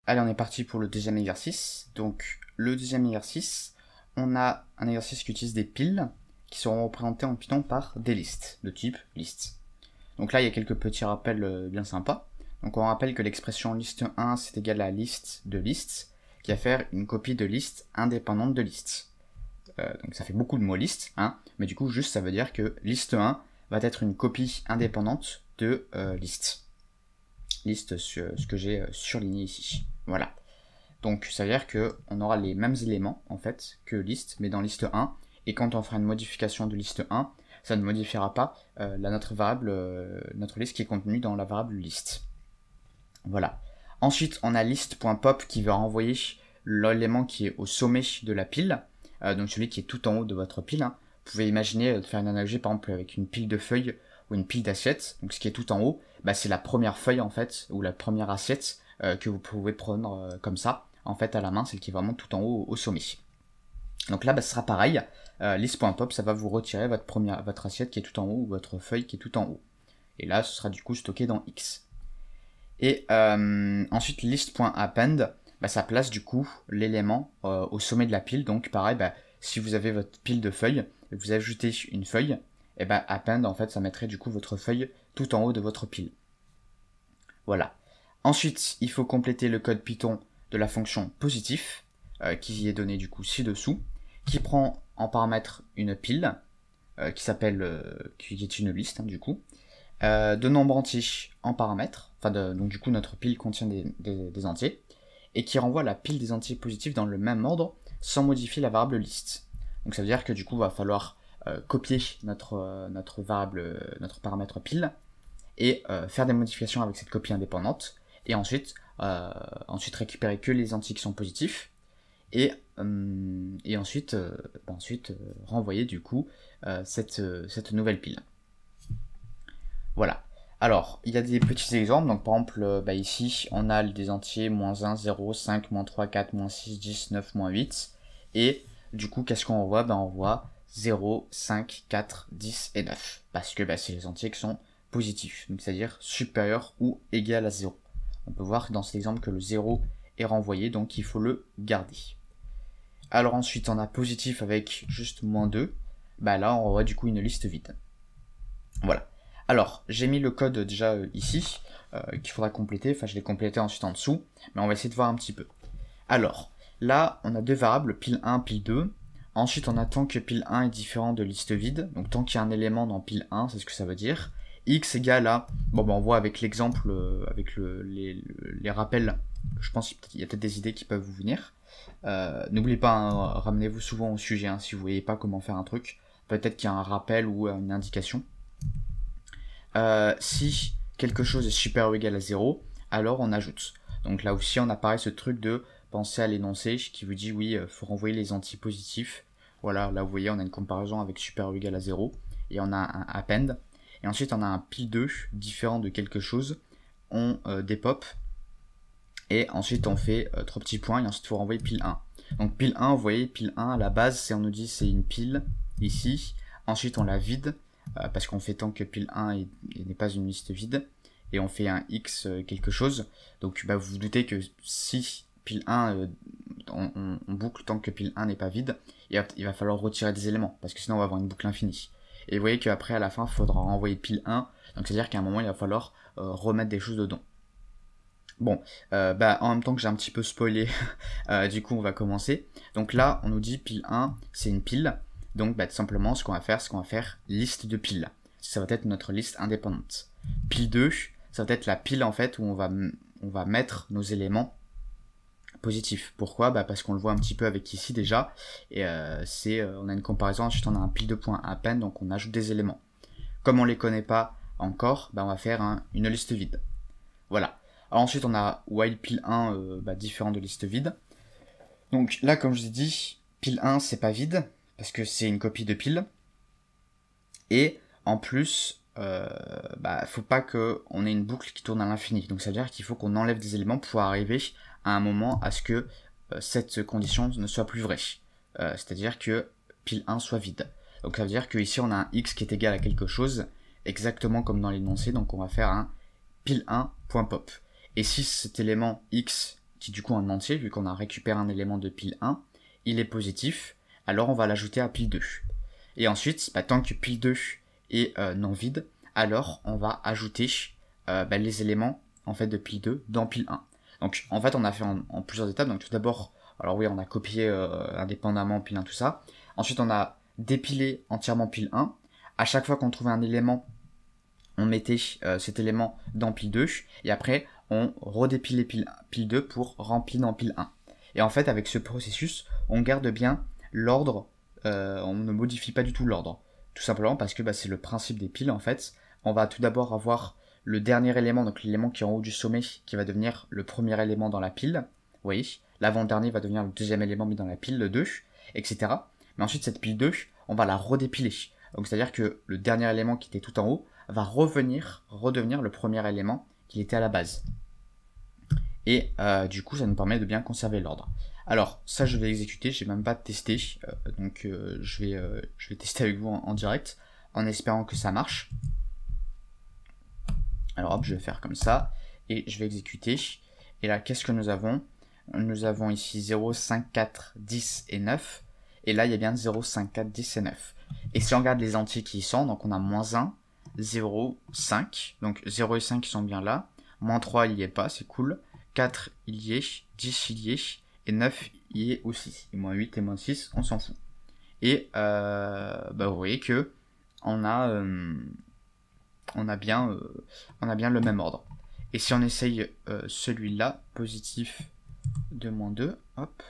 Allez, on est parti pour le deuxième exercice. Donc, le deuxième exercice, on a un exercice qui utilise des piles qui seront représentées en Python par des listes, de type list. Donc là, il y a quelques petits rappels bien sympas. Donc on rappelle que l'expression liste 1, c'est égal à liste de listes, qui va faire une copie de liste indépendante de liste. Donc ça fait beaucoup de mots liste, hein, mais du coup, juste ça veut dire que liste 1 va être une copie indépendante de liste. Liste, ce que j'ai surligné ici. Voilà. Donc ça veut dire qu'on aura les mêmes éléments en fait que liste, mais dans liste 1, et quand on fera une modification de liste 1, ça ne modifiera pas notre variable, notre liste qui est contenue dans la variable liste. Voilà. Ensuite, on a list.pop qui va renvoyer l'élément qui est au sommet de la pile, donc celui qui est tout en haut de votre pile. Hein. Vous pouvez imaginer de faire une analogie par exemple avec une pile de feuilles ou une pile d'assiettes. Donc ce qui est tout en haut, bah, c'est la première feuille en fait, ou la première assiette que vous pouvez prendre comme ça, en fait à la main, celle qui est vraiment tout en haut au sommet. Donc là, bah, ce sera pareil. List.pop, ça va vous retirer votre assiette qui est tout en haut ou votre feuille qui est tout en haut. Et là, ce sera du coup stocké dans X. Et ensuite, list.append, bah, ça place du coup l'élément au sommet de la pile. Donc pareil, bah, si vous avez votre pile de feuilles, et vous ajoutez une feuille, et bah, append, en fait, ça mettrait du coup votre feuille tout en haut de votre pile. Voilà. Ensuite, il faut compléter le code Python de la fonction positif, qui est donné du coup ci-dessous, qui prend en paramètre une pile, qui est une liste, hein, du coup, de nombre entier en paramètre, donc du coup notre pile contient des entiers, et qui renvoie la pile des entiers positifs dans le même ordre, sans modifier la variable liste. Donc ça veut dire que du coup il va falloir copier notre paramètre pile, et faire des modifications avec cette copie indépendante, et ensuite récupérer que les entiers qui sont positifs, et ensuite renvoyer du coup cette nouvelle pile. Voilà. Alors, il y a des petits exemples, donc par exemple, ici, on a des entiers -1, 0, 5, -3, 4, -6, 10, 9, -8, et du coup, qu'est-ce qu'on renvoie? On renvoie 0, 5, 4, 10 et 9, parce que c'est les entiers qui sont positifs, donc c'est-à-dire supérieurs ou égal à 0. On peut voir dans cet exemple que le 0 est renvoyé, donc il faut le garder. Alors ensuite, on a positif avec juste -2, là, on renvoie du coup une liste vide. Voilà. Alors, j'ai mis le code déjà ici, qu'il faudra compléter, je l'ai complété ensuite en dessous, mais on va essayer de voir un petit peu. Alors, là, on a deux variables, pile 1, pile 2, ensuite on a tant que pile 1 est différent de liste vide, donc tant qu'il y a un élément dans pile 1, c'est ce que ça veut dire, x égale à, on voit avec l'exemple, avec les rappels, je pense qu'il y a peut-être des idées qui peuvent vous venir. N'oubliez pas, hein, ramenez-vous souvent au sujet, hein, si vous voyez pas comment faire un truc, peut-être qu'il y a un rappel ou une indication. Si quelque chose est supérieur ou égal à 0, alors on ajoute. Donc là aussi on a pareil ce truc de penser à l'énoncé qui vous dit oui, faut renvoyer les entiers positifs. Voilà, là vous voyez on a une comparaison avec supérieur ou égal à 0, et on a un append, et ensuite on a un pile 2 différent de quelque chose, on dépop, et ensuite on fait 3 petits points, et ensuite il faut renvoyer pile 1. Donc pile 1, vous voyez, pile 1 à la base, on nous dit c'est une pile ici, ensuite on la vide, parce qu'on fait tant que pile 1 n'est pas une liste vide, et on fait un x quelque chose, donc vous vous doutez que si pile 1, on boucle tant que pile 1 n'est pas vide, il va falloir retirer des éléments, parce que sinon on va avoir une boucle infinie. Et vous voyez qu'après à la fin il faudra renvoyer pile 1, donc c'est à dire qu'à un moment il va falloir remettre des choses dedans. Bon, en même temps que j'ai un petit peu spoilé, du coup on va commencer. Donc là on nous dit pile 1 c'est une pile, donc tout simplement ce qu'on va faire liste de piles. Ça va être notre liste indépendante. Pile 2, ça va être la pile en fait où on va mettre nos éléments positifs. Pourquoi? Parce qu'on le voit un petit peu avec ici déjà, et on a une comparaison, ensuite on a un pile 2.append, donc on ajoute des éléments. Comme on les connaît pas encore, on va faire une liste vide. Voilà. Alors ensuite on a while pile 1 différent de liste vide. Donc là comme je vous ai dit, pile 1 c'est pas vide, parce que c'est une copie de pile, et en plus, faut pas qu'on ait une boucle qui tourne à l'infini, donc ça veut dire qu'il faut qu'on enlève des éléments pour arriver à un moment à ce que cette condition ne soit plus vraie, c'est-à-dire que pile 1 soit vide. Donc ça veut dire qu'ici on a un x qui est égal à quelque chose, exactement comme dans l'énoncé, donc on va faire un pile1.pop. Et si cet élément x qui est du coup un entier, vu qu'on a récupéré un élément de pile 1, il est positif, alors on va l'ajouter à pile 2. Et ensuite, tant que pile 2 est non vide, alors on va ajouter les éléments en fait de pile 2 dans pile 1. Donc en fait on a fait en plusieurs étapes. Donc tout d'abord, alors oui, on a copié indépendamment pile 1 tout ça. Ensuite on a dépilé entièrement pile 1. À chaque fois qu'on trouvait un élément, on mettait cet élément dans pile 2 et après on redépilait pile 2 pour remplir dans pile 1. Et en fait avec ce processus, on garde bien l'ordre, on ne modifie pas du tout l'ordre. Tout simplement parce que c'est le principe des piles en fait. On va tout d'abord avoir le dernier élément, donc l'élément qui est en haut du sommet, qui va devenir le premier élément dans la pile. Vous voyez, l'avant-dernier va devenir le deuxième élément mis dans la pile, le 2, etc. Mais ensuite cette pile 2, on va la redépiler. Donc c'est-à-dire que le dernier élément qui était tout en haut va redevenir le premier élément qui était à la base. Et du coup ça nous permet de bien conserver l'ordre. Alors ça je vais exécuter, j'ai même pas testé, donc je vais tester avec vous en direct, en espérant que ça marche. Alors hop, je vais faire comme ça, et je vais exécuter. Et là, qu'est-ce que nous avons? Nous avons ici 0, 5, 4, 10 et 9. Et là, il y a bien 0, 5, 4, 10 et 9. Et si on regarde les entiers qui y sont, donc on a moins 1, 0, 5. Donc 0 et 5 qui sont bien là. Moins 3, il n'y est pas, c'est cool. 4, il y est. 10, il y est. Et 9, il y est aussi. Et moins 8 et moins 6, on s'en fout. Et vous voyez que on a bien le même ordre. Et si on essaye celui-là, positif de moins 2, hop,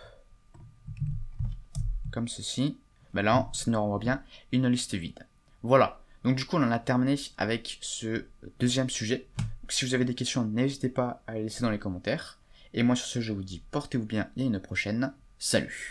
comme ceci, là, ça nous renvoie bien une liste vide. Voilà. Donc du coup, on en a terminé avec ce deuxième sujet. Donc, si vous avez des questions, n'hésitez pas à les laisser dans les commentaires. Et moi, sur ce, je vous dis, portez-vous bien et à une prochaine. Salut!